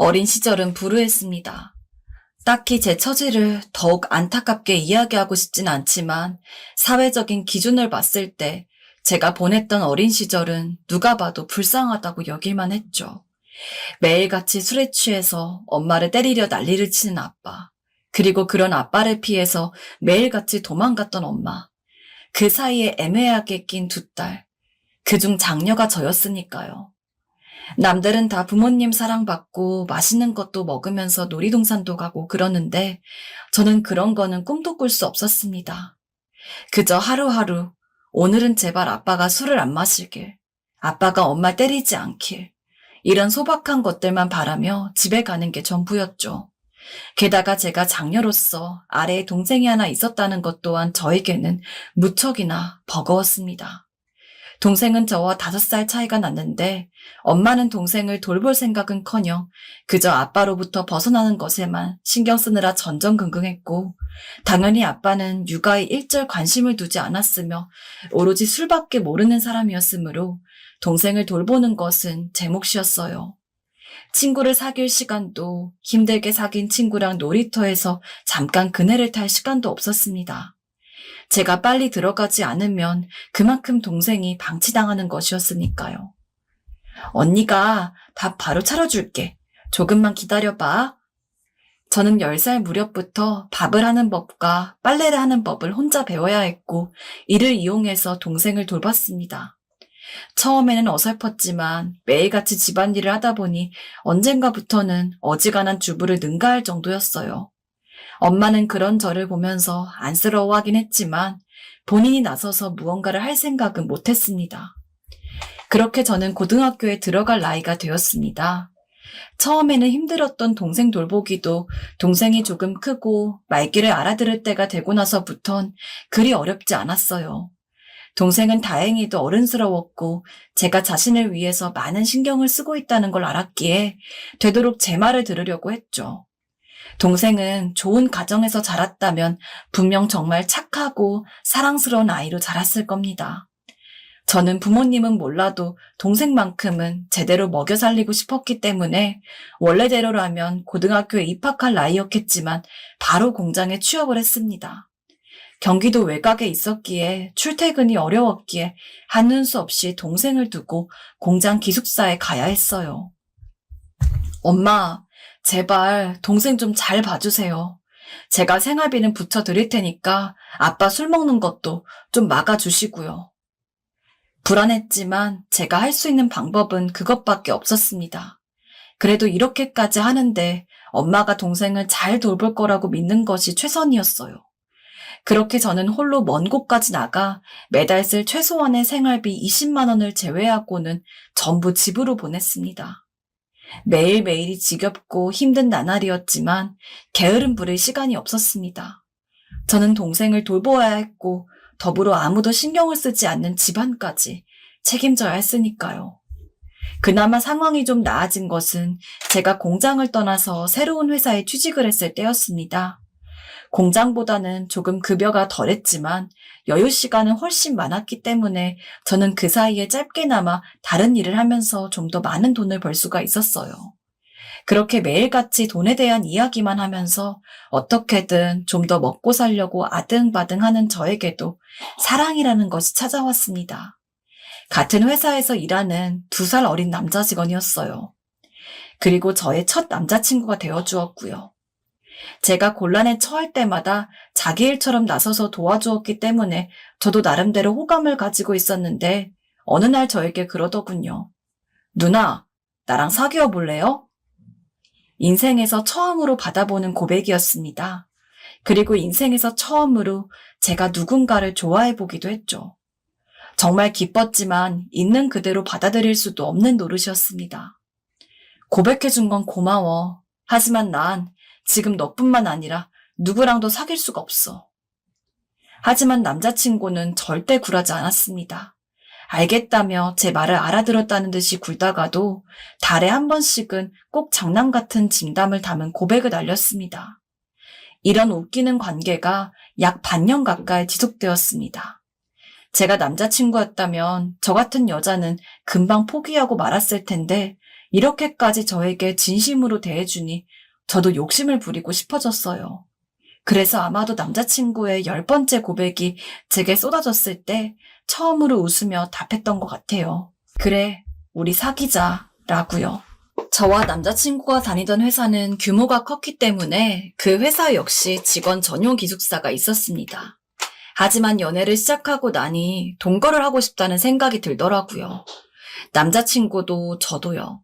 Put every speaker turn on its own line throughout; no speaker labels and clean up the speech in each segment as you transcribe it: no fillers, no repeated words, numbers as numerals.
어린 시절은 불우했습니다. 딱히 제 처지를 더욱 안타깝게 이야기하고 싶진 않지만 사회적인 기준을 봤을 때 제가 보냈던 어린 시절은 누가 봐도 불쌍하다고 여길만 했죠. 매일같이 술에 취해서 엄마를 때리려 난리를 치는 아빠, 그리고 그런 아빠를 피해서 매일같이 도망갔던 엄마, 그 사이에 애매하게 낀 두 딸, 그중 장녀가 저였으니까요. 남들은 다 부모님 사랑받고 맛있는 것도 먹으면서 놀이동산도 가고 그러는데 저는 그런 거는 꿈도 꿀 수 없었습니다. 그저 하루하루 오늘은 제발 아빠가 술을 안 마시길, 아빠가 엄마 때리지 않길, 이런 소박한 것들만 바라며 집에 가는 게 전부였죠. 게다가 제가 장녀로서 아래에 동생이 하나 있었다는 것 또한 저에게는 무척이나 버거웠습니다. 동생은 저와 5살 차이가 났는데 엄마는 동생을 돌볼 생각은커녕 그저 아빠로부터 벗어나는 것에만 신경 쓰느라 전전긍긍했고, 당연히 아빠는 육아에 일절 관심을 두지 않았으며 오로지 술밖에 모르는 사람이었으므로 동생을 돌보는 것은 제 몫이었어요. 친구를 사귈 시간도 힘들게 사귄 친구랑 놀이터에서 잠깐 그네를 탈 시간도 없었습니다. 제가 빨리 들어가지 않으면 그만큼 동생이 방치당하는 것이었으니까요. 언니가 밥 바로 차려줄게. 조금만 기다려봐. 저는 10살 무렵부터 밥을 하는 법과 빨래를 하는 법을 혼자 배워야 했고, 이를 이용해서 동생을 돌봤습니다. 처음에는 어설펐지만 매일같이 집안일을 하다 보니 언젠가부터는 어지간한 주부를 능가할 정도였어요. 엄마는 그런 저를 보면서 안쓰러워하긴 했지만 본인이 나서서 무언가를 할 생각은 못했습니다. 그렇게 저는 고등학교에 들어갈 나이가 되었습니다. 처음에는 힘들었던 동생 돌보기도 동생이 조금 크고 말귀를 알아들을 때가 되고 나서부턴 그리 어렵지 않았어요. 동생은 다행히도 어른스러웠고 제가 자신을 위해서 많은 신경을 쓰고 있다는 걸 알았기에 되도록 제 말을 들으려고 했죠. 동생은 좋은 가정에서 자랐다면 분명 정말 착하고 사랑스러운 아이로 자랐을 겁니다. 저는 부모님은 몰라도 동생만큼은 제대로 먹여 살리고 싶었기 때문에 원래대로라면 고등학교에 입학할 나이였겠지만 바로 공장에 취업을 했습니다. 경기도 외곽에 있었기에 출퇴근이 어려웠기에 하는 수 없이 동생을 두고 공장 기숙사에 가야 했어요. 엄마, 제발 동생 좀 잘 봐주세요. 제가 생활비는 붙여드릴 테니까 아빠 술 먹는 것도 좀 막아주시고요. 불안했지만 제가 할 수 있는 방법은 그것밖에 없었습니다. 그래도 이렇게까지 하는데 엄마가 동생을 잘 돌볼 거라고 믿는 것이 최선이었어요. 그렇게 저는 홀로 먼 곳까지 나가 매달 쓸 최소한의 생활비 20만 원을 제외하고는 전부 집으로 보냈습니다. 매일매일이 지겹고 힘든 나날이었지만 게으름 부릴 시간이 없었습니다. 저는 동생을 돌보아야 했고 더불어 아무도 신경을 쓰지 않는 집안까지 책임져야 했으니까요. 그나마 상황이 좀 나아진 것은 제가 공장을 떠나서 새로운 회사에 취직을 했을 때였습니다. 공장보다는 조금 급여가 덜했지만 여유 시간은 훨씬 많았기 때문에 저는 그 사이에 짧게나마 다른 일을 하면서 좀 더 많은 돈을 벌 수가 있었어요. 그렇게 매일같이 돈에 대한 이야기만 하면서 어떻게든 좀 더 먹고 살려고 아등바등하는 저에게도 사랑이라는 것이 찾아왔습니다. 같은 회사에서 일하는 2살 어린 남자 직원이었어요. 그리고 저의 첫 남자친구가 되어주었고요. 제가 곤란에 처할 때마다 자기 일처럼 나서서 도와주었기 때문에 저도 나름대로 호감을 가지고 있었는데 어느 날 저에게 그러더군요. 누나, 나랑 사귀어 볼래요? 인생에서 처음으로 받아보는 고백이었습니다. 그리고 인생에서 처음으로 제가 누군가를 좋아해보기도 했죠. 정말 기뻤지만 있는 그대로 받아들일 수도 없는 노릇이었습니다. 고백해준 건 고마워. 하지만 난 지금 너뿐만 아니라 누구랑도 사귈 수가 없어. 하지만 남자친구는 절대 굴하지 않았습니다. 알겠다며 제 말을 알아들었다는 듯이 굴다가도 달에 한 번씩은 꼭 장난 같은 진담을 담은 고백을 날렸습니다. 이런 웃기는 관계가 약 반년 가까이 지속되었습니다. 제가 남자친구였다면 저 같은 여자는 금방 포기하고 말았을 텐데 이렇게까지 저에게 진심으로 대해주니 저도 욕심을 부리고 싶어졌어요. 그래서 아마도 남자친구의 10번째 고백이 제게 쏟아졌을 때 처음으로 웃으며 답했던 것 같아요. 그래, 우리 사귀자, 라고요. 저와 남자친구가 다니던 회사는 규모가 컸기 때문에 그 회사 역시 직원 전용 기숙사가 있었습니다. 하지만 연애를 시작하고 나니 동거를 하고 싶다는 생각이 들더라고요. 남자친구도 저도요.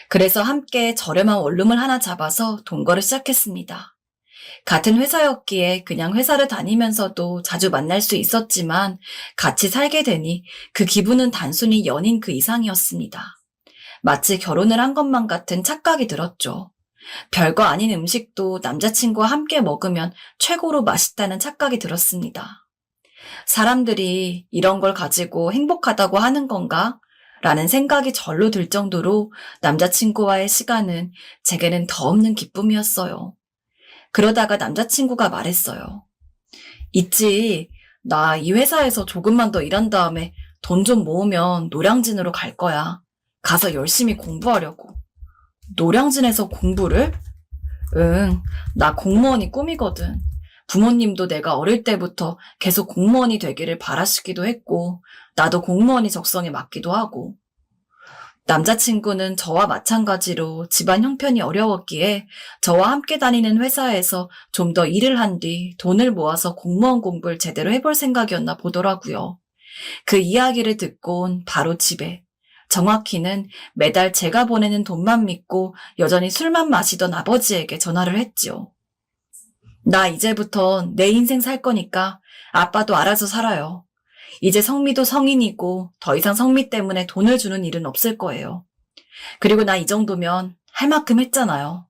그래서 함께 저렴한 원룸을 하나 잡아서 동거를 시작했습니다. 같은 회사였기에 그냥 회사를 다니면서도 자주 만날 수 있었지만 같이 살게 되니 그 기분은 단순히 연인 그 이상이었습니다. 마치 결혼을 한 것만 같은 착각이 들었죠. 별거 아닌 음식도 남자친구와 함께 먹으면 최고로 맛있다는 착각이 들었습니다. 사람들이 이런 걸 가지고 행복하다고 하는 건가? 라는 생각이 절로 들 정도로 남자친구와의 시간은 제게는 더 없는 기쁨이었어요. 그러다가 남자친구가 말했어요. 있지, 나 이 회사에서 조금만 더 일한 다음에 돈 좀 모으면 노량진으로 갈 거야. 가서 열심히 공부하려고. 노량진에서 공부를? 응, 나 공무원이 꿈이거든. 부모님도 내가 어릴 때부터 계속 공무원이 되기를 바라시기도 했고, 나도 공무원이 적성에 맞기도 하고. 남자친구는 저와 마찬가지로 집안 형편이 어려웠기에 저와 함께 다니는 회사에서 좀 더 일을 한 뒤 돈을 모아서 공무원 공부를 제대로 해볼 생각이었나 보더라고요. 그 이야기를 듣곤 바로 집에, 정확히는 매달 제가 보내는 돈만 믿고 여전히 술만 마시던 아버지에게 전화를 했지요. 나 이제부터 내 인생 살 거니까 아빠도 알아서 살아요. 이제 성미도 성인이고 더 이상 성미 때문에 돈을 주는 일은 없을 거예요. 그리고 나 이 정도면 할 만큼 했잖아요.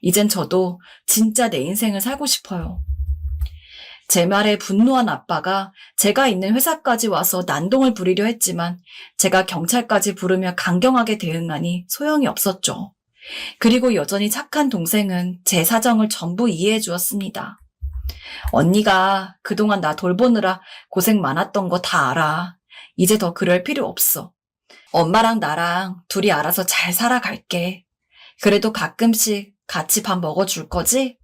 이젠 저도 진짜 내 인생을 살고 싶어요. 제 말에 분노한 아빠가 제가 있는 회사까지 와서 난동을 부리려 했지만 제가 경찰까지 부르며 강경하게 대응하니 소용이 없었죠. 그리고 여전히 착한 동생은 제 사정을 전부 이해해 주었습니다. 언니가 그동안 나 돌보느라 고생 많았던 거 다 알아. 이제 더 그럴 필요 없어. 엄마랑 나랑 둘이 알아서 잘 살아갈게. 그래도 가끔씩 같이 밥 먹어줄 거지?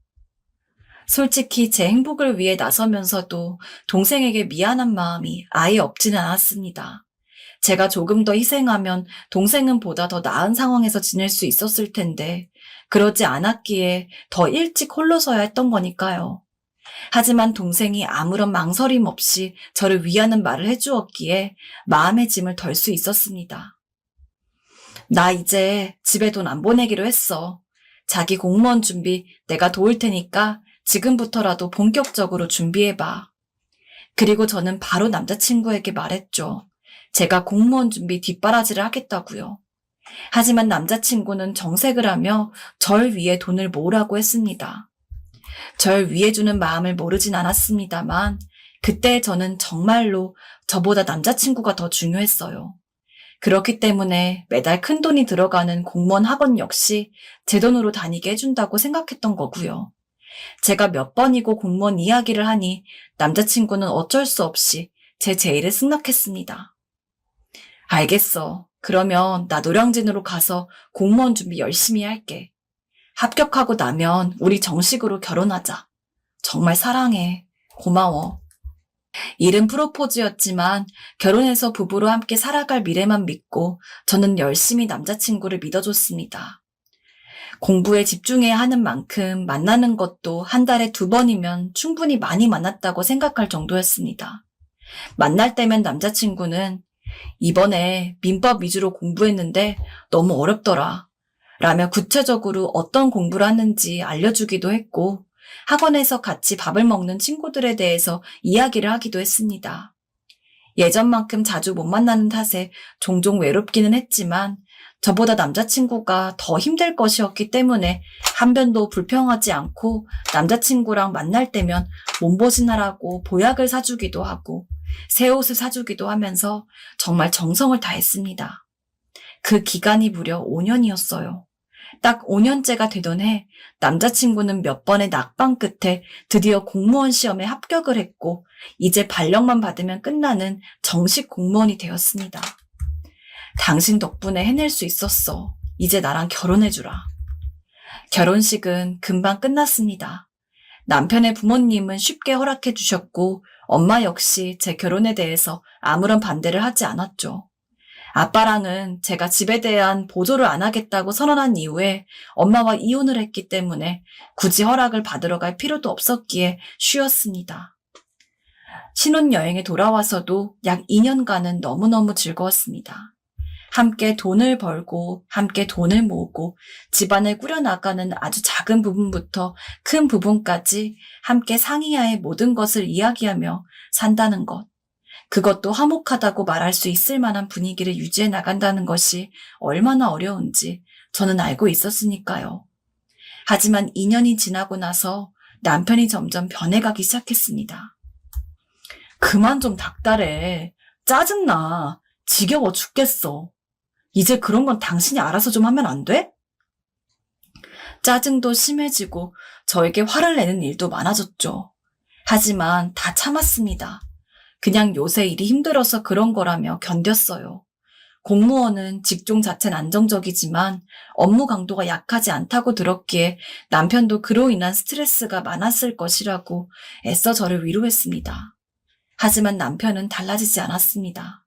솔직히 제 행복을 위해 나서면서도 동생에게 미안한 마음이 아예 없지는 않았습니다. 제가 조금 더 희생하면 동생은 보다 더 나은 상황에서 지낼 수 있었을 텐데 그러지 않았기에 더 일찍 홀로서야 했던 거니까요. 하지만 동생이 아무런 망설임 없이 저를 위하는 말을 해주었기에 마음의 짐을 덜 수 있었습니다. 나 이제 집에 돈 안 보내기로 했어. 자기 공무원 준비 내가 도울 테니까 지금부터라도 본격적으로 준비해봐. 그리고 저는 바로 남자친구에게 말했죠. 제가 공무원 준비 뒷바라지를 하겠다고요. 하지만 남자친구는 정색을 하며 절 위해 돈을 모으라고 했습니다. 절 위해주는 마음을 모르진 않았습니다만 그때 저는 정말로 저보다 남자친구가 더 중요했어요. 그렇기 때문에 매달 큰돈이 들어가는 공무원 학원 역시 제 돈으로 다니게 해준다고 생각했던 거고요. 제가 몇 번이고 공무원 이야기를 하니 남자친구는 어쩔 수 없이 제 제의를 승낙했습니다. 알겠어. 그러면 나 노량진으로 가서 공무원 준비 열심히 할게. 합격하고 나면 우리 정식으로 결혼하자. 정말 사랑해. 고마워. 일은 프로포즈였지만 결혼해서 부부로 함께 살아갈 미래만 믿고 저는 열심히 남자친구를 믿어줬습니다. 공부에 집중해야 하는 만큼 만나는 것도 한 달에 2번이면 충분히 많이 만났다고 생각할 정도였습니다. 만날 때면 남자친구는 이번에 민법 위주로 공부했는데 너무 어렵더라 라며 구체적으로 어떤 공부를 하는지 알려주기도 했고 학원에서 같이 밥을 먹는 친구들에 대해서 이야기를 하기도 했습니다. 예전만큼 자주 못 만나는 탓에 종종 외롭기는 했지만 저보다 남자친구가 더 힘들 것이었기 때문에 한 변도 불평하지 않고 남자친구랑 만날 때면 몸보신하라고 보약을 사주기도 하고 새 옷을 사주기도 하면서 정말 정성을 다했습니다. 그 기간이 무려 5년이었어요. 딱 5년째가 되던 해 남자친구는 몇 번의 낙방 끝에 드디어 공무원 시험에 합격을 했고 이제 발령만 받으면 끝나는 정식 공무원이 되었습니다. 당신 덕분에 해낼 수 있었어. 이제 나랑 결혼해주라. 결혼식은 금방 끝났습니다. 남편의 부모님은 쉽게 허락해 주셨고 엄마 역시 제 결혼에 대해서 아무런 반대를 하지 않았죠. 아빠랑은 제가 집에 대한 보조를 안 하겠다고 선언한 이후에 엄마와 이혼을 했기 때문에 굳이 허락을 받으러 갈 필요도 없었기에 쉬었습니다. 신혼여행에 돌아와서도 약 2년간은 너무너무 즐거웠습니다. 함께 돈을 벌고 함께 돈을 모으고 집안을 꾸려나가는 아주 작은 부분부터 큰 부분까지 함께 상의하에 모든 것을 이야기하며 산다는 것. 그것도 화목하다고 말할 수 있을 만한 분위기를 유지해 나간다는 것이 얼마나 어려운지 저는 알고 있었으니까요. 하지만 2년이 지나고 나서 남편이 점점 변해가기 시작했습니다. 그만 좀 닥달해. 짜증나. 지겨워 죽겠어. 이제 그런 건 당신이 알아서 좀 하면 안 돼? 짜증도 심해지고 저에게 화를 내는 일도 많아졌죠. 하지만 다 참았습니다. 그냥 요새 일이 힘들어서 그런 거라며 견뎠어요. 공무원은 직종 자체는 안정적이지만 업무 강도가 약하지 않다고 들었기에 남편도 그로 인한 스트레스가 많았을 것이라고 애써 저를 위로했습니다. 하지만 남편은 달라지지 않았습니다.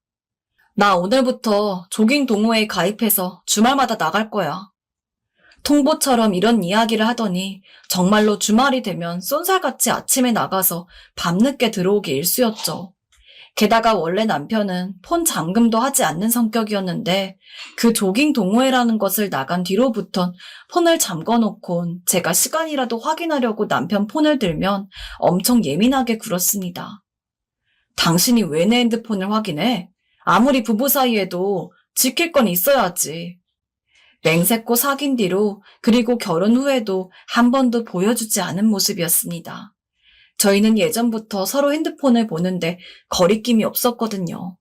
나 오늘부터 조깅 동호회에 가입해서 주말마다 나갈 거야. 통보처럼 이런 이야기를 하더니 정말로 주말이 되면 쏜살같이 아침에 나가서 밤늦게 들어오기 일쑤였죠. 게다가 원래 남편은 폰 잠금도 하지 않는 성격이었는데 그 조깅 동호회라는 것을 나간 뒤로부턴 폰을 잠궈놓곤 제가 시간이라도 확인하려고 남편 폰을 들면 엄청 예민하게 굴었습니다. 당신이 왜 내 핸드폰을 확인해? 아무리 부부 사이에도 지킬 건 있어야지. 맹세코 사귄 뒤로 그리고 결혼 후에도 한 번도 보여주지 않은 모습이었습니다. 저희는 예전부터 서로 핸드폰을 보는데 거리낌이 없었거든요.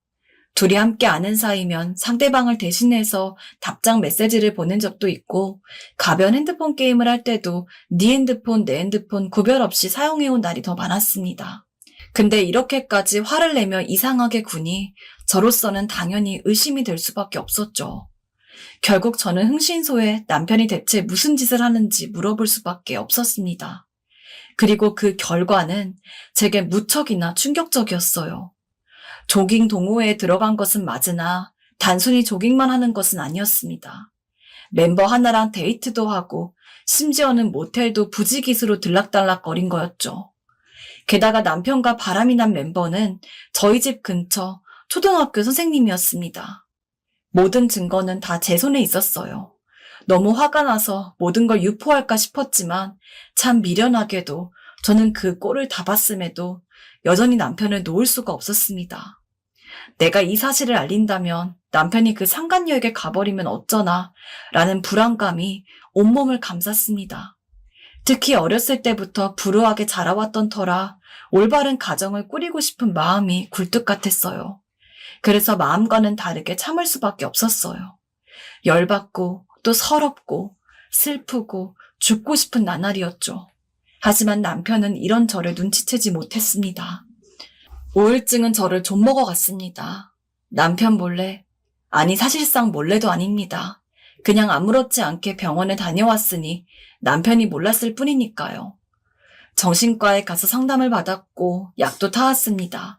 둘이 함께 아는 사이면 상대방을 대신해서 답장 메시지를 보낸 적도 있고 가변 핸드폰 게임을 할 때도 네 핸드폰, 내 핸드폰 구별 없이 사용해온 날이 더 많았습니다. 근데 이렇게까지 화를 내며 이상하게 구니 저로서는 당연히 의심이 될 수밖에 없었죠. 결국 저는 흥신소에 남편이 대체 무슨 짓을 하는지 물어볼 수밖에 없었습니다. 그리고 그 결과는 제게 무척이나 충격적이었어요. 조깅 동호회에 들어간 것은 맞으나 단순히 조깅만 하는 것은 아니었습니다. 멤버 하나랑 데이트도 하고 심지어는 모텔도 부지기수로 들락달락거린 거였죠. 게다가 남편과 바람이 난 멤버는 저희 집 근처 초등학교 선생님이었습니다. 모든 증거는 다 제 손에 있었어요. 너무 화가 나서 모든 걸 유포할까 싶었지만 참 미련하게도 저는 그 꼴을 다 봤음에도 여전히 남편을 놓을 수가 없었습니다. 내가 이 사실을 알린다면 남편이 그 상간녀에게 가버리면 어쩌나 라는 불안감이 온몸을 감쌌습니다. 특히 어렸을 때부터 불우하게 자라왔던 터라 올바른 가정을 꾸리고 싶은 마음이 굴뚝 같았어요. 그래서 마음과는 다르게 참을 수밖에 없었어요. 열받고 또 서럽고 슬프고 죽고 싶은 나날이었죠. 하지만 남편은 이런 저를 눈치채지 못했습니다. 우울증은 저를 좀먹어 갔습니다. 남편 몰래, 아니 사실상 몰래도 아닙니다. 그냥 아무렇지 않게 병원에 다녀왔으니 남편이 몰랐을 뿐이니까요. 정신과에 가서 상담을 받았고 약도 타왔습니다.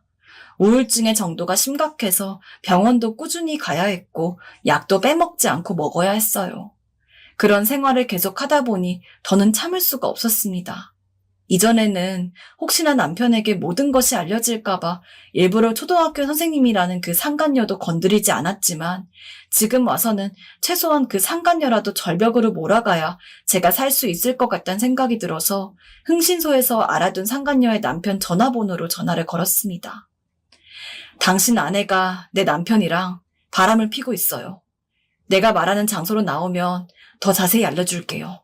우울증의 정도가 심각해서 병원도 꾸준히 가야 했고 약도 빼먹지 않고 먹어야 했어요. 그런 생활을 계속 하다 보니 더는 참을 수가 없었습니다. 이전에는 혹시나 남편에게 모든 것이 알려질까봐 일부러 초등학교 선생님이라는 그 상간녀도 건드리지 않았지만 지금 와서는 최소한 그 상간녀라도 절벽으로 몰아가야 제가 살 수 있을 것 같다는 생각이 들어서 흥신소에서 알아둔 상간녀의 남편 전화번호로 전화를 걸었습니다. 당신 아내가 내 남편이랑 바람을 피고 있어요. 내가 말하는 장소로 나오면 더 자세히 알려줄게요.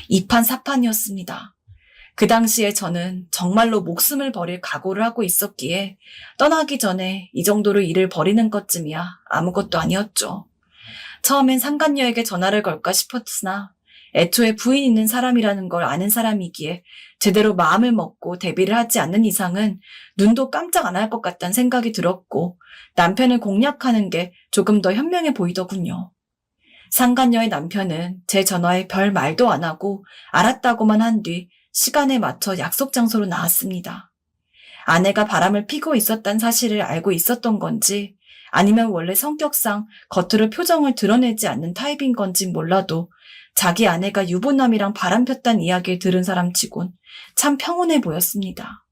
이판사판이었습니다. 그 당시에 저는 정말로 목숨을 버릴 각오를 하고 있었기에 떠나기 전에 이 정도로 일을 벌이는 것쯤이야 아무것도 아니었죠. 처음엔 상간녀에게 전화를 걸까 싶었으나 애초에 부인 있는 사람이라는 걸 아는 사람이기에 제대로 마음을 먹고 대비를 하지 않는 이상은 눈도 깜짝 안 할 것 같다는 생각이 들었고 남편을 공략하는 게 조금 더 현명해 보이더군요. 상간녀의 남편은 제 전화에 별 말도 안 하고 알았다고만 한 뒤 시간에 맞춰 약속 장소로 나왔습니다. 아내가 바람을 피고 있었단 사실을 알고 있었던 건지 아니면 원래 성격상 겉으로 표정을 드러내지 않는 타입인 건진 몰라도 자기 아내가 유부남이랑 바람 폈단 이야기를 들은 사람치곤 참 평온해 보였습니다.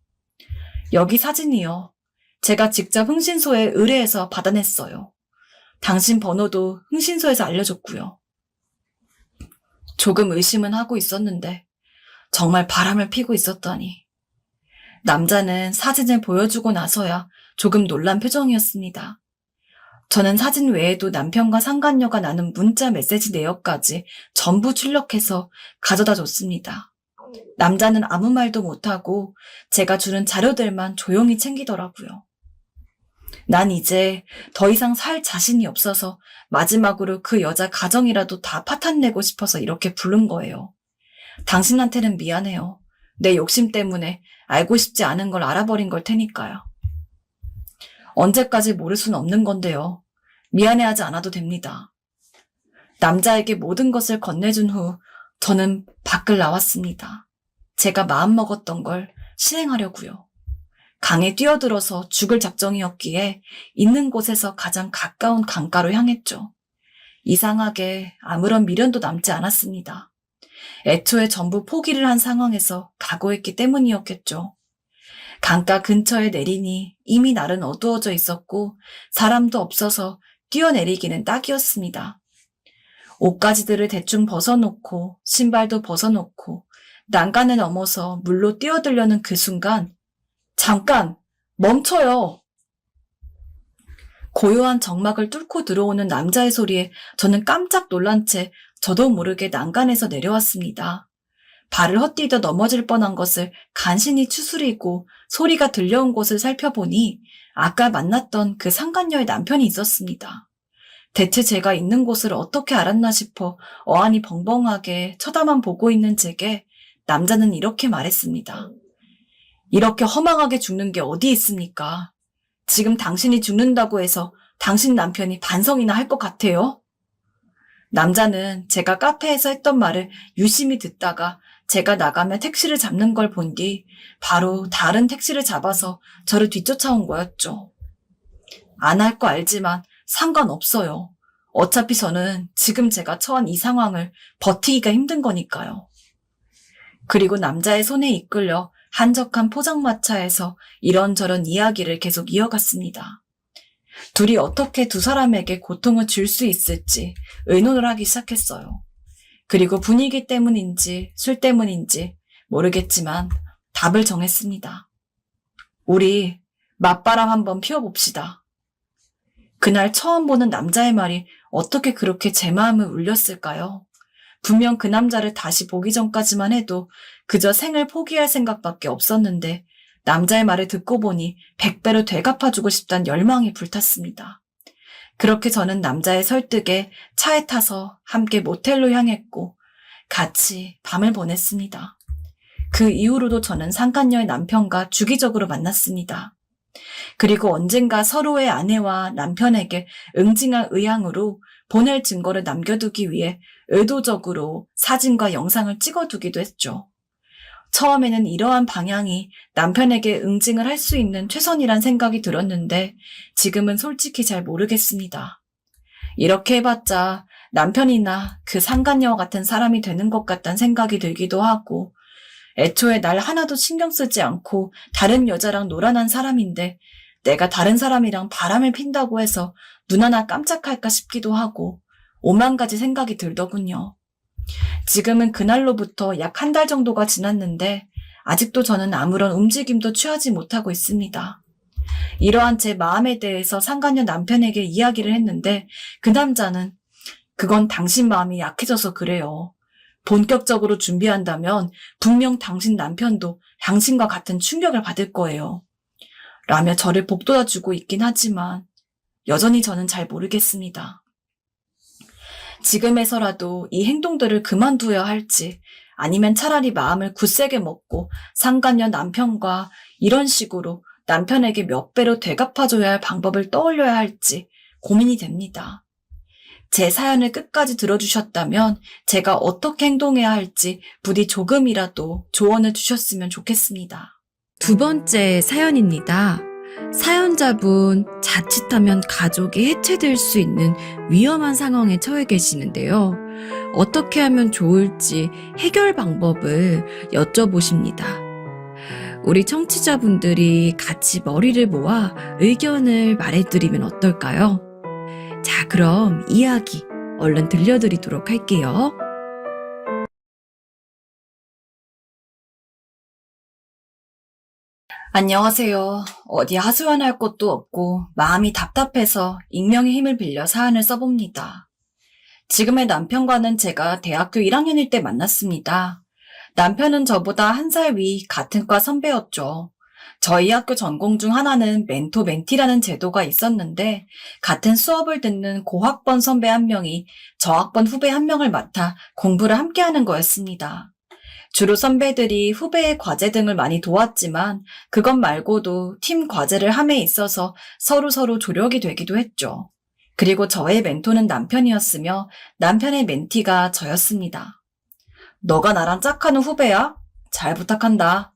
여기 사진이요. 제가 직접 흥신소에 의뢰해서 받아냈어요. 당신 번호도 흥신소에서 알려줬고요. 조금 의심은 하고 있었는데 정말 바람을 피고 있었다니. 남자는 사진을 보여주고 나서야 조금 놀란 표정이었습니다. 저는 사진 외에도 남편과 상간녀가 나눈 문자 메시지 내역까지 전부 출력해서 가져다 줬습니다. 남자는 아무 말도 못하고 제가 주는 자료들만 조용히 챙기더라고요. 난 이제 더 이상 살 자신이 없어서 마지막으로 그 여자 가정이라도 다 파탄내고 싶어서 이렇게 부른 거예요. 당신한테는 미안해요. 내 욕심 때문에 알고 싶지 않은 걸 알아버린 걸 테니까요. 언제까지 모를 순 없는 건데요. 미안해하지 않아도 됩니다. 남자에게 모든 것을 건네준 후 저는 밖을 나왔습니다. 제가 마음먹었던 걸 실행하려고요. 강에 뛰어들어서 죽을 작정이었기에 있는 곳에서 가장 가까운 강가로 향했죠. 이상하게 아무런 미련도 남지 않았습니다. 애초에 전부 포기를 한 상황에서 각오했기 때문이었겠죠. 강가 근처에 내리니 이미 날은 어두워져 있었고 사람도 없어서 뛰어내리기는 딱이었습니다. 옷가지들을 대충 벗어놓고 신발도 벗어놓고 난간을 넘어서 물로 뛰어들려는 그 순간 잠깐! 멈춰요! 고요한 정막을 뚫고 들어오는 남자의 소리에 저는 깜짝 놀란 채 저도 모르게 난간에서 내려왔습니다. 발을 헛디뎌 넘어질 뻔한 것을 간신히 추스리고 소리가 들려온 곳을 살펴보니 아까 만났던 그 상간녀의 남편이 있었습니다. 대체 제가 있는 곳을 어떻게 알았나 싶어 어안이 벙벙하게 쳐다만 보고 있는 제게 남자는 이렇게 말했습니다. 이렇게 허망하게 죽는 게 어디 있습니까? 지금 당신이 죽는다고 해서 당신 남편이 반성이나 할 것 같아요? 남자는 제가 카페에서 했던 말을 유심히 듣다가 제가 나가며 택시를 잡는 걸 본 뒤 바로 다른 택시를 잡아서 저를 뒤쫓아온 거였죠. 안 할 거 알지만 상관없어요. 어차피 저는 지금 제가 처한 이 상황을 버티기가 힘든 거니까요. 그리고 남자의 손에 이끌려 한적한 포장마차에서 이런저런 이야기를 계속 이어갔습니다. 둘이 어떻게 두 사람에게 고통을 줄 수 있을지 의논을 하기 시작했어요. 그리고 분위기 때문인지 술 때문인지 모르겠지만 답을 정했습니다. 우리 맞바람 한번 피워봅시다. 그날 처음 보는 남자의 말이 어떻게 그렇게 제 마음을 울렸을까요? 분명 그 남자를 다시 보기 전까지만 해도 그저 생을 포기할 생각밖에 없었는데 남자의 말을 듣고 보니 100배로 되갚아주고 싶다는 열망이 불탔습니다. 그렇게 저는 남자의 설득에 차에 타서 함께 모텔로 향했고 같이 밤을 보냈습니다. 그 이후로도 저는 상간녀의 남편과 주기적으로 만났습니다. 그리고 언젠가 서로의 아내와 남편에게 응징할 의향으로 보낼 증거를 남겨두기 위해 의도적으로 사진과 영상을 찍어두기도 했죠. 처음에는 이러한 방향이 남편에게 응징을 할 수 있는 최선이란 생각이 들었는데 지금은 솔직히 잘 모르겠습니다. 이렇게 해봤자 남편이나 그 상간녀와 같은 사람이 되는 것 같다는 생각이 들기도 하고 애초에 날 하나도 신경 쓰지 않고 다른 여자랑 놀아난 사람인데 내가 다른 사람이랑 바람을 핀다고 해서 눈 하나 깜짝할까 싶기도 하고 오만 가지 생각이 들더군요. 지금은 그날로부터 약 한 달 정도가 지났는데 아직도 저는 아무런 움직임도 취하지 못하고 있습니다. 이러한 제 마음에 대해서 상간녀 남편에게 이야기를 했는데 그 남자는 그건 당신 마음이 약해져서 그래요. 본격적으로 준비한다면 분명 당신 남편도 당신과 같은 충격을 받을 거예요. 라며 저를 복돋아주고 있긴 하지만 여전히 저는 잘 모르겠습니다. 지금에서라도 이 행동들을 그만두어야 할지 아니면 차라리 마음을 굳세게 먹고 상간녀 남편과 이런 식으로 남편에게 몇 배로 되갚아줘야 할 방법을 떠올려야 할지 고민이 됩니다. 제 사연을 끝까지 들어주셨다면 제가 어떻게 행동해야 할지 부디 조금이라도 조언을 주셨으면 좋겠습니다. 두 번째 사연입니다. 사연자분, 자칫하면 가족이 해체될 수 있는 위험한 상황에 처해 계시는데요. 어떻게 하면 좋을지 해결 방법을 여쭤보십니다. 우리 청취자분들이 같이 머리를 모아 의견을 말해드리면 어떨까요? 자, 그럼 이야기 얼른 들려드리도록 할게요. 안녕하세요. 어디 하소연할 것도 없고 마음이 답답해서 익명의 힘을 빌려 사연을 써봅니다. 지금의 남편과는 제가 대학교 1학년일 때 만났습니다. 남편은 저보다 1살 위 같은 과 선배였죠. 저희 학교 전공 중 하나는 멘토 멘티라는 제도가 있었는데 같은 수업을 듣는 고학번 선배 한 명이 저학번 후배 한 명을 맡아 공부를 함께하는 거였습니다. 주로 선배들이 후배의 과제 등을 많이 도왔지만 그것 말고도 팀 과제를 함에 있어서 서로 조력이 되기도 했죠. 그리고 저의 멘토는 남편이었으며 남편의 멘티가 저였습니다. 너가 나랑 짝하는 후배야? 잘 부탁한다.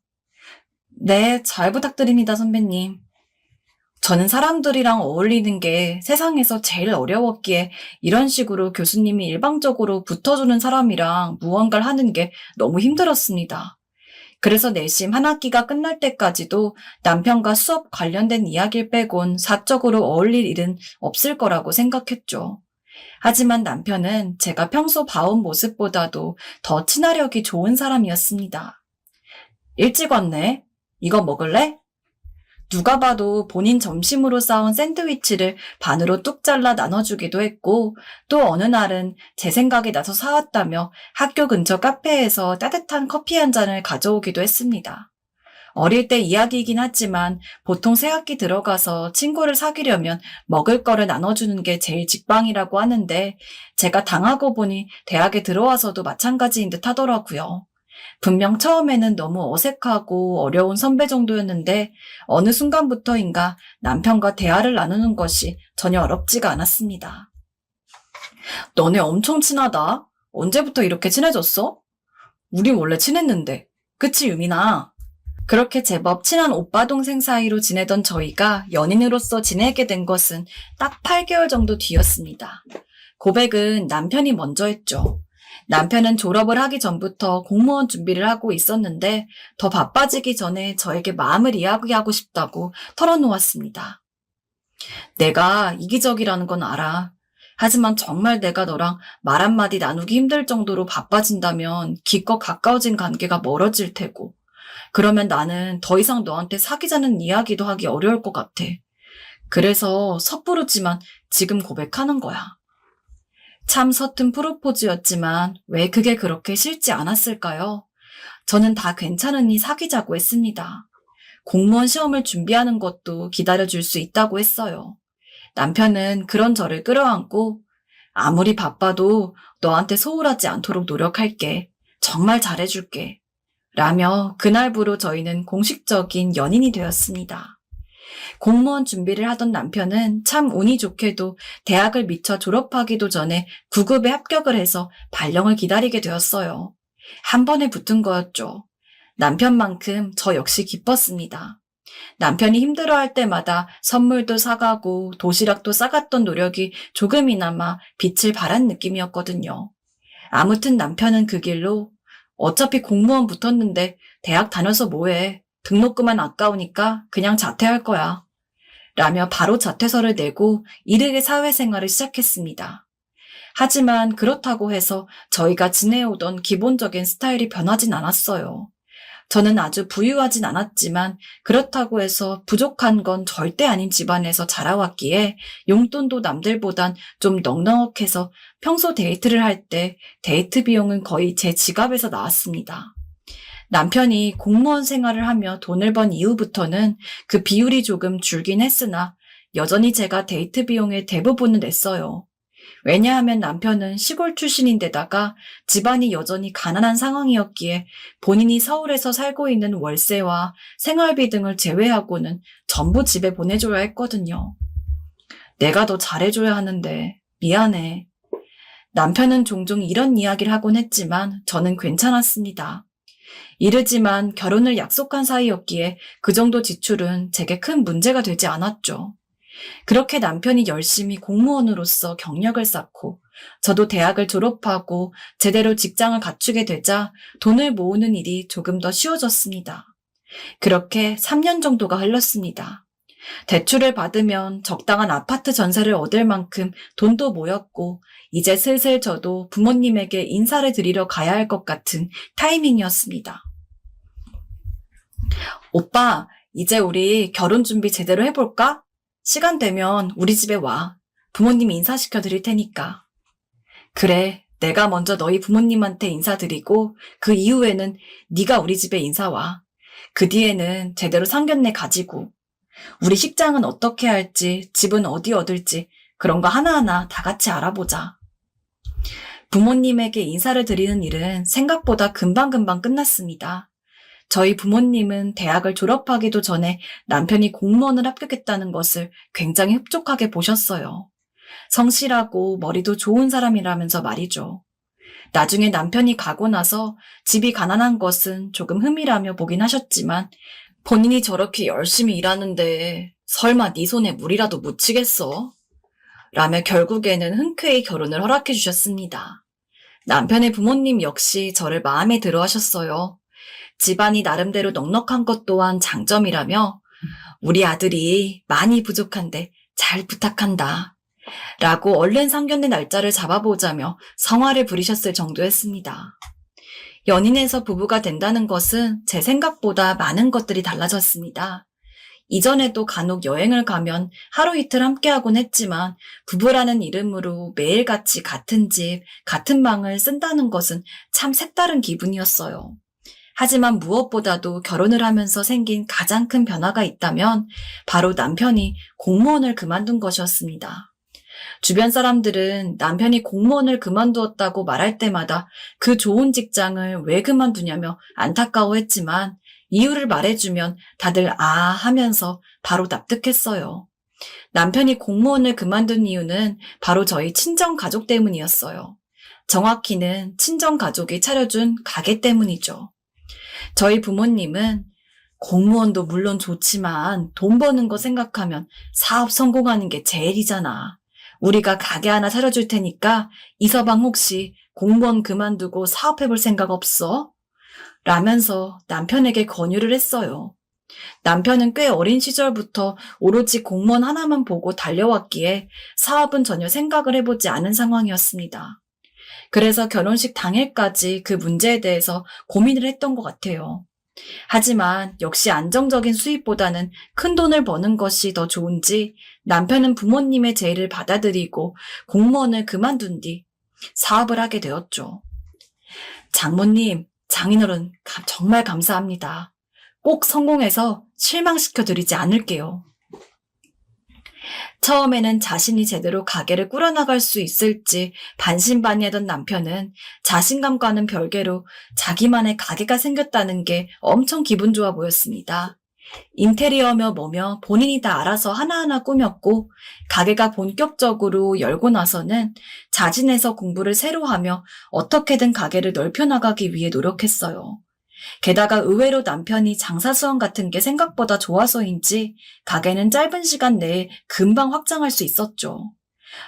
네, 잘 부탁드립니다, 선배님. 저는 사람들이랑 어울리는 게 세상에서 제일 어려웠기에 이런 식으로 교수님이 일방적으로 붙어주는 사람이랑 무언가를 하는 게 너무 힘들었습니다. 그래서 내심 한 학기가 끝날 때까지도 남편과 수업 관련된 이야기를 빼곤 사적으로 어울릴 일은 없을 거라고 생각했죠. 하지만 남편은 제가 평소 봐온 모습보다도 더 친화력이 좋은 사람이었습니다. 일찍 왔네. 이거 먹을래? 누가 봐도 본인 점심으로 싸온 샌드위치를 반으로 뚝 잘라 나눠주기도 했고 또 어느 날은 제 생각이 나서 사왔다며 학교 근처 카페에서 따뜻한 커피 한 잔을 가져오기도 했습니다. 어릴 때 이야기이긴 하지만 보통 새학기 들어가서 친구를 사귀려면 먹을 거를 나눠주는 게 제일 직방이라고 하는데 제가 당하고 보니 대학에 들어와서도 마찬가지인 듯 하더라고요. 분명 처음에는 너무 어색하고 어려운 선배 정도였는데 어느 순간부터인가 남편과 대화를 나누는 것이 전혀 어렵지가 않았습니다. 너네 엄청 친하다. 언제부터 이렇게 친해졌어? 우리 원래 친했는데. 그치, 유민아? 그렇게 제법 친한 오빠 동생 사이로 지내던 저희가 연인으로서 지내게 된 것은 딱 8개월 정도 뒤였습니다. 고백은 남편이 먼저 했죠. 남편은 졸업을 하기 전부터 공무원 준비를 하고 있었는데 더 바빠지기 전에 저에게 마음을 이야기하고 싶다고 털어놓았습니다. 내가 이기적이라는 건 알아. 하지만 정말 내가 너랑 말 한마디 나누기 힘들 정도로 바빠진다면 기껏 가까워진 관계가 멀어질 테고 그러면 나는 더 이상 너한테 사귀자는 이야기도 하기 어려울 것 같아. 그래서 섣부르지만 지금 고백하는 거야. 참 서툰 프로포즈였지만 왜 그게 그렇게 싫지 않았을까요? 저는 다 괜찮으니 사귀자고 했습니다. 공무원 시험을 준비하는 것도 기다려줄 수 있다고 했어요. 남편은 그런 저를 끌어안고 아무리 바빠도 너한테 소홀하지 않도록 노력할게. 정말 잘해줄게. 라며 그날부로 저희는 공식적인 연인이 되었습니다. 공무원 준비를 하던 남편은 참 운이 좋게도 대학을 미처 졸업하기도 전에 9급에 합격을 해서 발령을 기다리게 되었어요. 한 번에 붙은 거였죠. 남편만큼 저 역시 기뻤습니다. 남편이 힘들어할 때마다 선물도 사가고 도시락도 싸갔던 노력이 조금이나마 빛을 발한 느낌이었거든요. 아무튼 남편은 그 길로 어차피 공무원 붙었는데 대학 다녀서 뭐해. 등록금만 아까우니까 그냥 자퇴할 거야. 라며 바로 자퇴서를 내고 이르게 사회생활을 시작했습니다. 하지만 그렇다고 해서 저희가 지내오던 기본적인 스타일이 변하진 않았어요. 저는 아주 부유하진 않았지만 그렇다고 해서 부족한 건 절대 아닌 집안에서 자라왔기에 용돈도 남들보단 좀 넉넉해서 평소 데이트를 할 때 데이트 비용은 거의 제 지갑에서 나왔습니다. 남편이 공무원 생활을 하며 돈을 번 이후부터는 그 비율이 조금 줄긴 했으나 여전히 제가 데이트 비용의 대부분을 냈어요. 왜냐하면 남편은 시골 출신인데다가 집안이 여전히 가난한 상황이었기에 본인이 서울에서 살고 있는 월세와 생활비 등을 제외하고는 전부 집에 보내줘야 했거든요. 내가 더 잘해줘야 하는데 미안해. 남편은 종종 이런 이야기를 하곤 했지만 저는 괜찮았습니다. 이르지만 결혼을 약속한 사이였기에 그 정도 지출은 제게 큰 문제가 되지 않았죠. 그렇게 남편이 열심히 공무원으로서 경력을 쌓고 저도 대학을 졸업하고 제대로 직장을 갖추게 되자 돈을 모으는 일이 조금 더 쉬워졌습니다. 그렇게 3년 정도가 흘렀습니다. 대출을 받으면 적당한 아파트 전세를 얻을 만큼 돈도 모였고 이제 슬슬 저도 부모님에게 인사를 드리러 가야 할 것 같은 타이밍이었습니다. 오빠, 이제 우리 결혼 준비 제대로 해볼까? 시간 되면 우리 집에 와. 부모님 인사시켜 드릴 테니까. 그래, 내가 먼저 너희 부모님한테 인사드리고 그 이후에는 네가 우리 집에 인사 와. 그 뒤에는 제대로 상견례 가지고 우리 식장은 어떻게 할지, 집은 어디 얻을지 그런 거 하나하나 다 같이 알아보자. 부모님에게 인사를 드리는 일은 생각보다 금방금방 끝났습니다. 저희 부모님은 대학을 졸업하기도 전에 남편이 공무원을 합격했다는 것을 굉장히 흡족하게 보셨어요. 성실하고 머리도 좋은 사람이라면서 말이죠. 나중에 남편이 가고 나서 집이 가난한 것은 조금 흠이라며 보긴 하셨지만 본인이 저렇게 열심히 일하는데 설마 네 손에 물이라도 묻히겠어? 라며 결국에는 흔쾌히 결혼을 허락해 주셨습니다. 남편의 부모님 역시 저를 마음에 들어 하셨어요. 집안이 나름대로 넉넉한 것 또한 장점이라며 우리 아들이 많이 부족한데 잘 부탁한다. 라고 얼른 상견례 날짜를 잡아보자며 성화를 부리셨을 정도였습니다. 연인에서 부부가 된다는 것은 제 생각보다 많은 것들이 달라졌습니다. 이전에도 간혹 여행을 가면 하루 이틀 함께하곤 했지만 부부라는 이름으로 매일같이 같은 집, 같은 방을 쓴다는 것은 참 색다른 기분이었어요. 하지만 무엇보다도 결혼을 하면서 생긴 가장 큰 변화가 있다면 바로 남편이 공무원을 그만둔 것이었습니다. 주변 사람들은 남편이 공무원을 그만두었다고 말할 때마다 그 좋은 직장을 왜 그만두냐며 안타까워했지만 이유를 말해주면 다들 아 하면서 바로 납득했어요. 남편이 공무원을 그만둔 이유는 바로 저희 친정가족 때문이었어요. 정확히는 친정가족이 차려준 가게 때문이죠. 저희 부모님은 공무원도 물론 좋지만 돈 버는 거 생각하면 사업 성공하는 게 제일이잖아. 우리가 가게 하나 차려줄 테니까 이서방 혹시 공무원 그만두고 사업해볼 생각 없어? 라면서 남편에게 권유를 했어요. 남편은 꽤 어린 시절부터 오로지 공무원 하나만 보고 달려왔기에 사업은 전혀 생각을 해보지 않은 상황이었습니다. 그래서 결혼식 당일까지 그 문제에 대해서 고민을 했던 것 같아요. 하지만 역시 안정적인 수입보다는 큰 돈을 버는 것이 더 좋은지 남편은 부모님의 제의를 받아들이고 공무원을 그만둔 뒤 사업을 하게 되었죠. 장모님, 장인어른 정말 감사합니다. 꼭 성공해서 실망시켜드리지 않을게요. 처음에는 자신이 제대로 가게를 꾸려나갈 수 있을지 반신반의하던 남편은 자신감과는 별개로 자기만의 가게가 생겼다는 게 엄청 기분 좋아 보였습니다. 인테리어며 뭐며 본인이 다 알아서 하나하나 꾸몄고 가게가 본격적으로 열고 나서는 자진해서 공부를 새로 하며 어떻게든 가게를 넓혀나가기 위해 노력했어요. 게다가 의외로 남편이 장사수완 같은 게 생각보다 좋아서인지 가게는 짧은 시간 내에 금방 확장할 수 있었죠.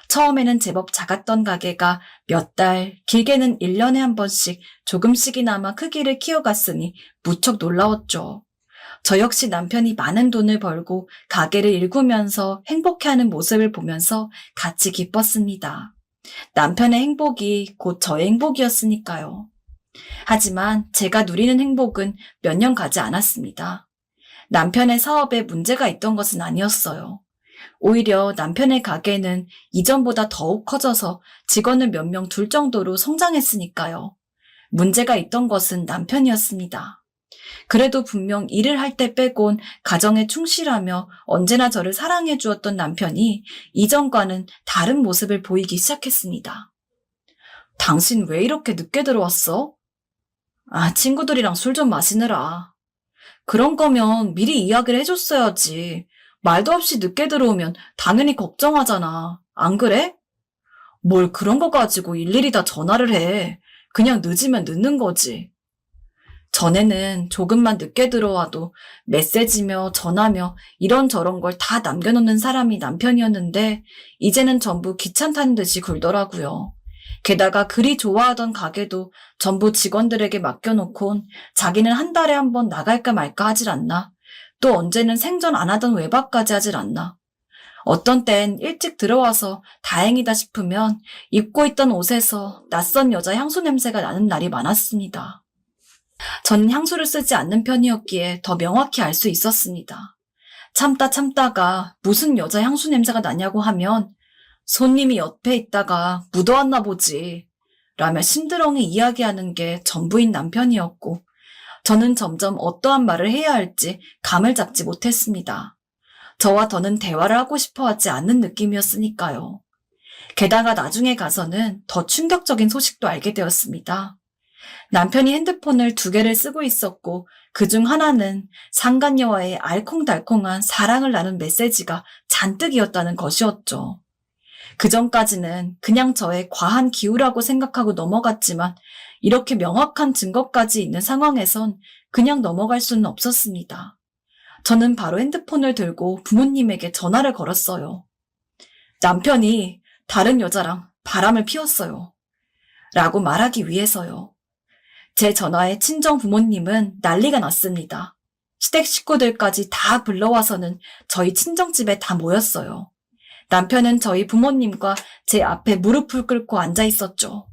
처음에는 제법 작았던 가게가 몇 달, 길게는 1년에 한 번씩 조금씩이나마 크기를 키워갔으니 무척 놀라웠죠. 저 역시 남편이 많은 돈을 벌고 가게를 일구면서 행복해하는 모습을 보면서 같이 기뻤습니다. 남편의 행복이 곧 저의 행복이었으니까요. 하지만 제가 누리는 행복은 몇 년 가지 않았습니다. 남편의 사업에 문제가 있던 것은 아니었어요. 오히려 남편의 가게는 이전보다 더욱 커져서 직원을 몇 명 둘 정도로 성장했으니까요. 문제가 있던 것은 남편이었습니다. 그래도 분명 일을 할 때 빼곤 가정에 충실하며 언제나 저를 사랑해 주었던 남편이 이전과는 다른 모습을 보이기 시작했습니다. 당신 왜 이렇게 늦게 들어왔어? 친구들이랑 술 좀 마시느라. 그런 거면 미리 이야기를 해줬어야지. 말도 없이 늦게 들어오면 당연히 걱정하잖아. 안 그래? 뭘 그런 거 가지고 일일이 다 전화를 해. 그냥 늦으면 늦는 거지. 전에는 조금만 늦게 들어와도 메시지며 전화며 이런저런 걸 다 남겨놓는 사람이 남편이었는데 이제는 전부 귀찮다는 듯이 굴더라고요. 게다가 그리 좋아하던 가게도 전부 직원들에게 맡겨놓곤 자기는 한 달에 한 번 나갈까 말까 하질 않나. 또 언제는 생전 안 하던 외박까지 하질 않나. 어떤 땐 일찍 들어와서 다행이다 싶으면 입고 있던 옷에서 낯선 여자 향수 냄새가 나는 날이 많았습니다. 저는 향수를 쓰지 않는 편이었기에 더 명확히 알 수 있었습니다. 참다가 무슨 여자 향수 냄새가 나냐고 하면 손님이 옆에 있다가 묻어왔나 보지 라며 심드렁이 이야기하는 게 전부인 남편이었고 저는 점점 어떠한 말을 해야 할지 감을 잡지 못했습니다. 저와 더는 대화를 하고 싶어 하지 않는 느낌이었으니까요. 게다가 나중에 가서는 더 충격적인 소식도 알게 되었습니다. 남편이 핸드폰을 2개를 쓰고 있었고 그중 하나는 상간녀와의 알콩달콩한 사랑을 나눈 메시지가 잔뜩이었다는 것이었죠. 그전까지는 그냥 저의 과한 기우라고 생각하고 넘어갔지만 이렇게 명확한 증거까지 있는 상황에선 그냥 넘어갈 수는 없었습니다. 저는 바로 핸드폰을 들고 부모님에게 전화를 걸었어요. 남편이 다른 여자랑 바람을 피웠어요. 라고 말하기 위해서요. 제 전화에 친정 부모님은 난리가 났습니다. 시댁 식구들까지 다 불러와서는 저희 친정집에 다 모였어요. 남편은 저희 부모님과 제 앞에 무릎을 꿇고 앉아 있었죠.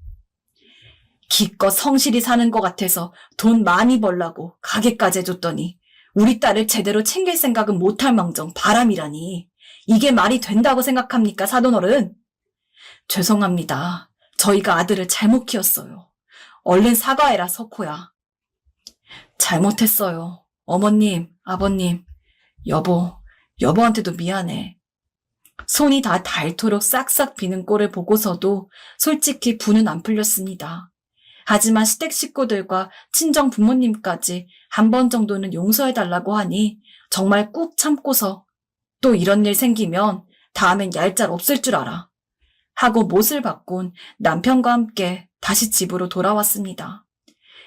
기껏 성실히 사는 것 같아서 돈 많이 벌라고 가게까지 해줬더니 우리 딸을 제대로 챙길 생각은 못할 망정 바람이라니. 이게 말이 된다고 생각합니까, 사돈어른? 죄송합니다. 저희가 아들을 잘못 키웠어요. 얼른 사과해라, 석호야. 잘못했어요. 어머님, 아버님, 여보한테도 미안해. 손이 다 닳도록 싹싹 비는 꼴을 보고서도 솔직히 분은 안 풀렸습니다. 하지만 시댁 식구들과 친정 부모님까지 한 번 정도는 용서해달라고 하니 정말 꾹 참고서 또 이런 일 생기면 다음엔 얄짤 없을 줄 알아. 하고 못을 바꾼 남편과 함께 다시 집으로 돌아왔습니다.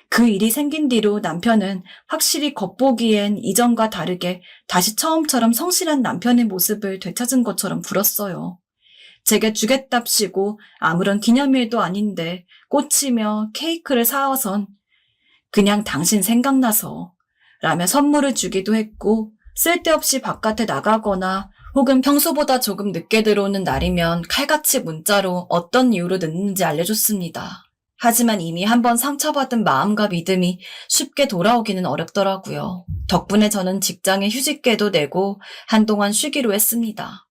그 일이 생긴 뒤로 남편은 확실히 겉보기엔 이전과 다르게 다시 처음처럼 성실한 남편의 모습을 되찾은 것처럼 굴었어요. 제게 주겠답시고 아무런 기념일도 아닌데 꽃이며 케이크를 사와선 그냥 당신 생각나서 라며 선물을 주기도 했고 쓸데없이 바깥에 나가거나 혹은 평소보다 조금 늦게 들어오는 날이면 칼같이 문자로 어떤 이유로 늦는지 알려줬습니다. 하지만 이미 한번 상처받은 마음과 믿음이 쉽게 돌아오기는 어렵더라고요. 덕분에 저는 직장에 휴직계도 내고 한동안 쉬기로 했습니다.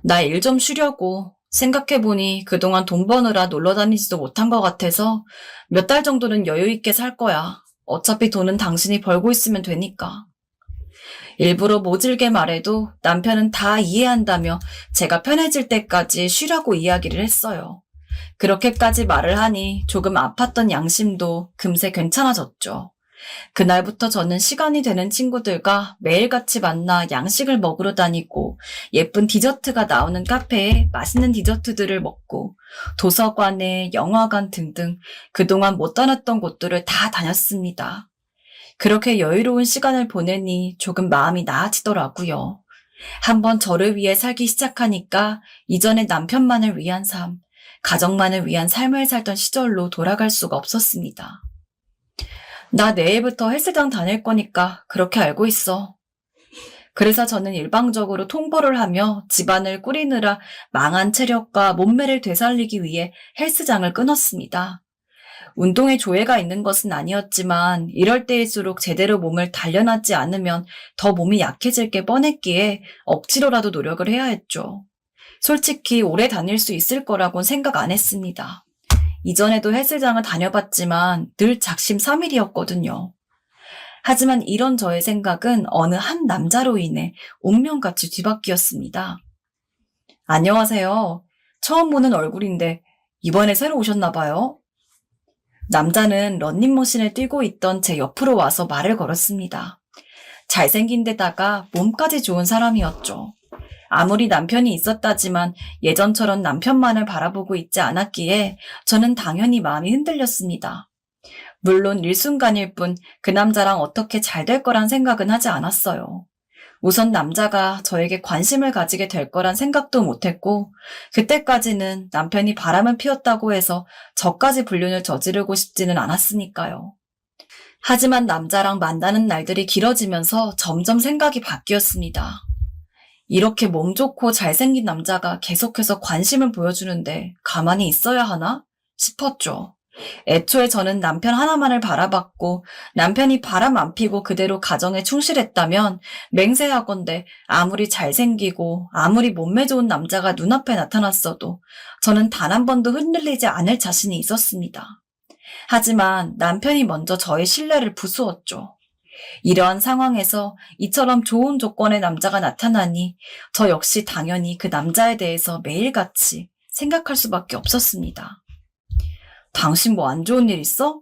나 일 좀 쉬려고. 생각해보니 그동안 돈 버느라 놀러 다니지도 못한 것 같아서 몇 달 정도는 여유 있게 살 거야. 어차피 돈은 당신이 벌고 있으면 되니까. 일부러 모질게 말해도 남편은 다 이해한다며 제가 편해질 때까지 쉬라고 이야기를 했어요. 그렇게까지 말을 하니 조금 아팠던 양심도 금세 괜찮아졌죠. 그날부터 저는 시간이 되는 친구들과 매일같이 만나 양식을 먹으러 다니고 예쁜 디저트가 나오는 카페에 맛있는 디저트들을 먹고 도서관에 영화관 등등 그동안 못 다녔던 곳들을 다 다녔습니다. 그렇게 여유로운 시간을 보내니 조금 마음이 나아지더라고요. 한번 저를 위해 살기 시작하니까 이전에 남편만을 위한 삶, 가정만을 위한 삶을 살던 시절로 돌아갈 수가 없었습니다. 나 내일부터 헬스장 다닐 거니까 그렇게 알고 있어. 그래서 저는 일방적으로 통보를 하며 집안을 꾸리느라 망한 체력과 몸매를 되살리기 위해 헬스장을 끊었습니다. 운동에 조예가 있는 것은 아니었지만 이럴 때일수록 제대로 몸을 단련하지 않으면 더 몸이 약해질 게 뻔했기에 억지로라도 노력을 해야 했죠. 솔직히 오래 다닐 수 있을 거라고는 생각 안 했습니다. 이전에도 헬스장을 다녀봤지만 늘 작심삼일이었거든요. 하지만 이런 저의 생각은 어느 한 남자로 인해 운명같이 뒤바뀌었습니다. 안녕하세요. 처음 보는 얼굴인데 이번에 새로 오셨나 봐요. 남자는 런닝머신을 뛰고 있던 제 옆으로 와서 말을 걸었습니다. 잘생긴 데다가 몸까지 좋은 사람이었죠. 아무리 남편이 있었다지만 예전처럼 남편만을 바라보고 있지 않았기에 저는 당연히 마음이 흔들렸습니다. 물론 일순간일 뿐 그 남자랑 어떻게 잘 될 거란 생각은 하지 않았어요. 우선 남자가 저에게 관심을 가지게 될 거란 생각도 못했고, 그때까지는 남편이 바람을 피웠다고 해서 저까지 불륜을 저지르고 싶지는 않았으니까요. 하지만 남자랑 만나는 날들이 길어지면서 점점 생각이 바뀌었습니다. 이렇게 몸 좋고 잘생긴 남자가 계속해서 관심을 보여주는데 가만히 있어야 하나 싶었죠. 애초에 저는 남편 하나만을 바라봤고 남편이 바람 안 피고 그대로 가정에 충실했다면 맹세하건대 아무리 잘생기고 아무리 몸매 좋은 남자가 눈앞에 나타났어도 저는 단 한 번도 흔들리지 않을 자신이 있었습니다. 하지만 남편이 먼저 저의 신뢰를 부수었죠. 이러한 상황에서 이처럼 좋은 조건의 남자가 나타나니 저 역시 당연히 그 남자에 대해서 매일같이 생각할 수밖에 없었습니다. 당신 뭐 안 좋은 일 있어?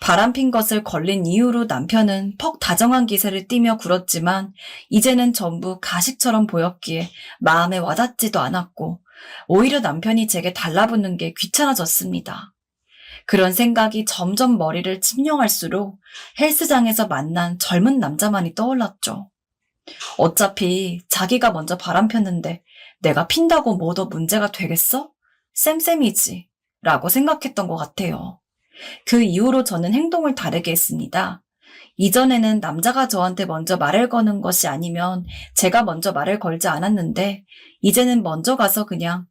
바람핀 것을 걸린 이후로 남편은 퍽 다정한 기세를 띠며 굴었지만 이제는 전부 가식처럼 보였기에 마음에 와닿지도 않았고 오히려 남편이 제게 달라붙는 게 귀찮아졌습니다. 그런 생각이 점점 머리를 침령할수록 헬스장에서 만난 젊은 남자만이 떠올랐죠. 어차피 자기가 먼저 바람 폈는데 내가 핀다고 뭐 더 문제가 되겠어? 쌤쌤이지. 라고 생각했던 것 같아요. 그 이후로 저는 행동을 다르게 했습니다. 이전에는 남자가 저한테 먼저 말을 거는 것이 아니면 제가 먼저 말을 걸지 않았는데 이제는 먼저 가서 그냥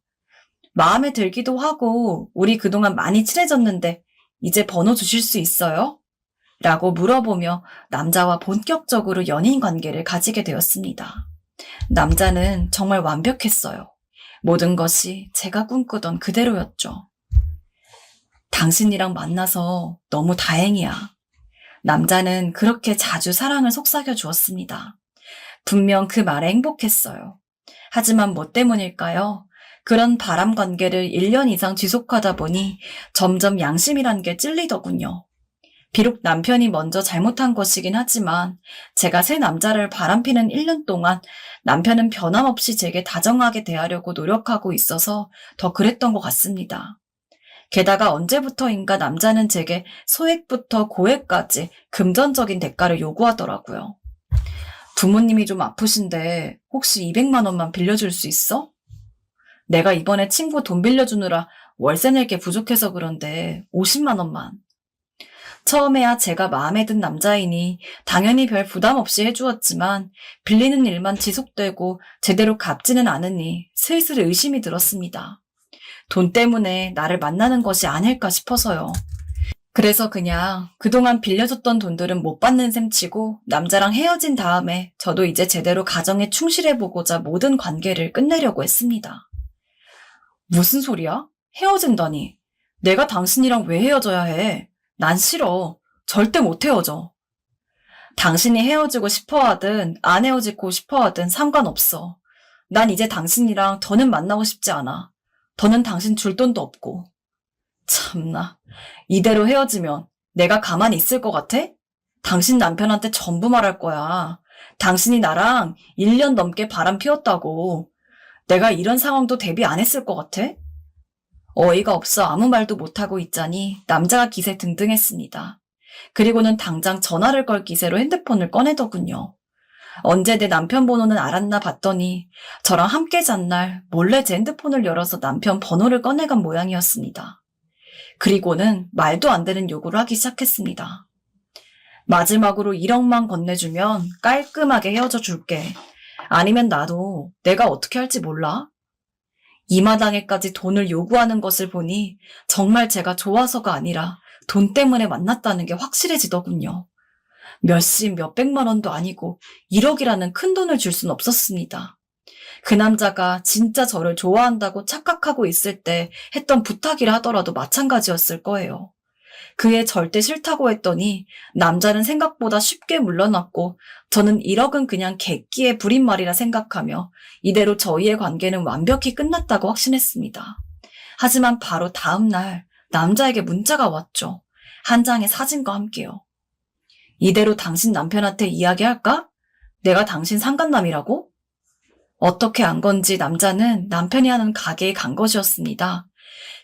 마음에 들기도 하고 우리 그동안 많이 친해졌는데 이제 번호 주실 수 있어요? 라고 물어보며 남자와 본격적으로 연인 관계를 가지게 되었습니다. 남자는 정말 완벽했어요. 모든 것이 제가 꿈꾸던 그대로였죠. 당신이랑 만나서 너무 다행이야. 남자는 그렇게 자주 사랑을 속삭여 주었습니다. 분명 그 말에 행복했어요. 하지만 뭐 때문일까요? 그런 바람 관계를 1년 이상 지속하다 보니 점점 양심이란 게 찔리더군요. 비록 남편이 먼저 잘못한 것이긴 하지만 제가 새 남자를 바람피는 1년 동안 남편은 변함없이 제게 다정하게 대하려고 노력하고 있어서 더 그랬던 것 같습니다. 게다가 언제부터인가 남자는 제게 소액부터 고액까지 금전적인 대가를 요구하더라고요. 부모님이 좀 아프신데 혹시 200만 원만 빌려줄 수 있어? 내가 이번에 친구 돈 빌려주느라 월세 낼 게 부족해서 그런데 50만 원만. 처음에야 제가 마음에 든 남자이니 당연히 별 부담 없이 해주었지만 빌리는 일만 지속되고 제대로 갚지는 않으니 슬슬 의심이 들었습니다. 돈 때문에 나를 만나는 것이 아닐까 싶어서요. 그래서 그냥 그동안 빌려줬던 돈들은 못 받는 셈 치고 남자랑 헤어진 다음에 저도 이제 제대로 가정에 충실해보고자 모든 관계를 끝내려고 했습니다. 무슨 소리야? 헤어진다니. 내가 당신이랑 왜 헤어져야 해? 난 싫어. 절대 못 헤어져. 당신이 헤어지고 싶어하든 안 헤어지고 싶어하든 상관없어. 난 이제 당신이랑 더는 만나고 싶지 않아. 더는 당신 줄 돈도 없고. 참나. 이대로 헤어지면 내가 가만히 있을 것 같아? 당신 남편한테 전부 말할 거야. 당신이 나랑 1년 넘게 바람 피웠다고. 내가 이런 상황도 대비 안 했을 것 같아? 어이가 없어 아무 말도 못하고 있자니 남자가 기세 등등했습니다. 그리고는 당장 전화를 걸 기세로 핸드폰을 꺼내더군요. 언제 내 남편 번호는 알았나 봤더니 저랑 함께 잔 날 몰래 제 핸드폰을 열어서 남편 번호를 꺼내간 모양이었습니다. 그리고는 말도 안 되는 요구를 하기 시작했습니다. 마지막으로 1억만 건네주면 깔끔하게 헤어져 줄게. 아니면 나도 내가 어떻게 할지 몰라? 이 마당에까지 돈을 요구하는 것을 보니 정말 제가 좋아서가 아니라 돈 때문에 만났다는 게 확실해지더군요. 몇십 몇백만 원도 아니고 1억이라는 큰 돈을 줄 순 없었습니다. 그 남자가 진짜 저를 좋아한다고 착각하고 있을 때 했던 부탁이라 하더라도 마찬가지였을 거예요. 그애 절대 싫다고 했더니 남자는 생각보다 쉽게 물러났고 저는 1억은 그냥 객기의 부린말이라 생각하며 이대로 저희의 관계는 완벽히 끝났다고 확신했습니다. 하지만 바로 다음 날 남자에게 문자가 왔죠. 한 장의 사진과 함께요. 이대로 당신 남편한테 이야기할까? 내가 당신 상간남이라고? 어떻게 안 건지 남자는 남편이 하는 가게에 간 것이었습니다.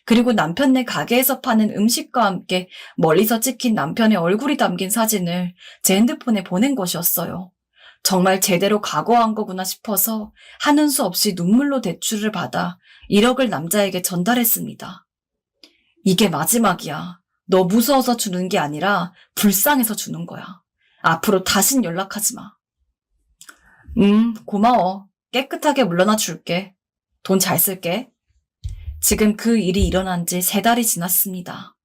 그리고 남편네 가게에서 파는 음식과 함께 멀리서 찍힌 남편의 얼굴이 담긴 사진을 제 핸드폰에 보낸 것이었어요. 정말 제대로 각오한 거구나 싶어서 하는 수 없이 눈물로 대출을 받아 1억을 남자에게 전달했습니다. 이게 마지막이야. 너 무서워서 주는 게 아니라 불쌍해서 주는 거야. 앞으로 다신 연락하지 마. 고마워. 깨끗하게 물러나 줄게. 돈 잘 쓸게. 지금 그 일이 일어난 지 3달이 지났습니다.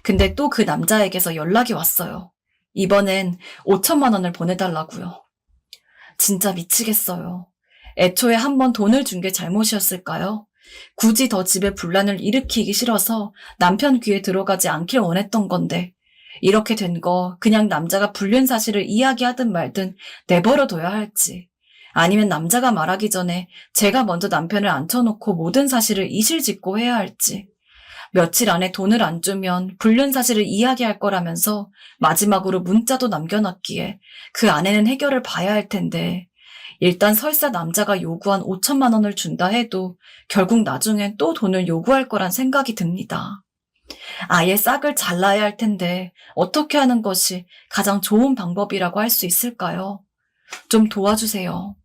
근데 또 그 남자에게서 연락이 왔어요. 이번엔 5천만 원을 보내달라고요. 진짜 미치겠어요. 애초에 한번 돈을 준 게 잘못이었을까요? 굳이 더 집에 분란을 일으키기 싫어서 남편 귀에 들어가지 않길 원했던 건데 이렇게 된 거 그냥 남자가 불륜 사실을 이야기하든 말든 내버려둬야 할지 아니면 남자가 말하기 전에 제가 먼저 남편을 앉혀놓고 모든 사실을 이실직고 해야 할지 며칠 안에 돈을 안 주면 불륜 사실을 이야기할 거라면서 마지막으로 문자도 남겨놨기에 그 안에는 해결을 봐야 할 텐데 일단 설사 남자가 요구한 5천만 원을 준다 해도 결국 나중엔 또 돈을 요구할 거란 생각이 듭니다. 아예 싹을 잘라야 할 텐데 어떻게 하는 것이 가장 좋은 방법이라고 할 수 있을까요? 좀 도와주세요.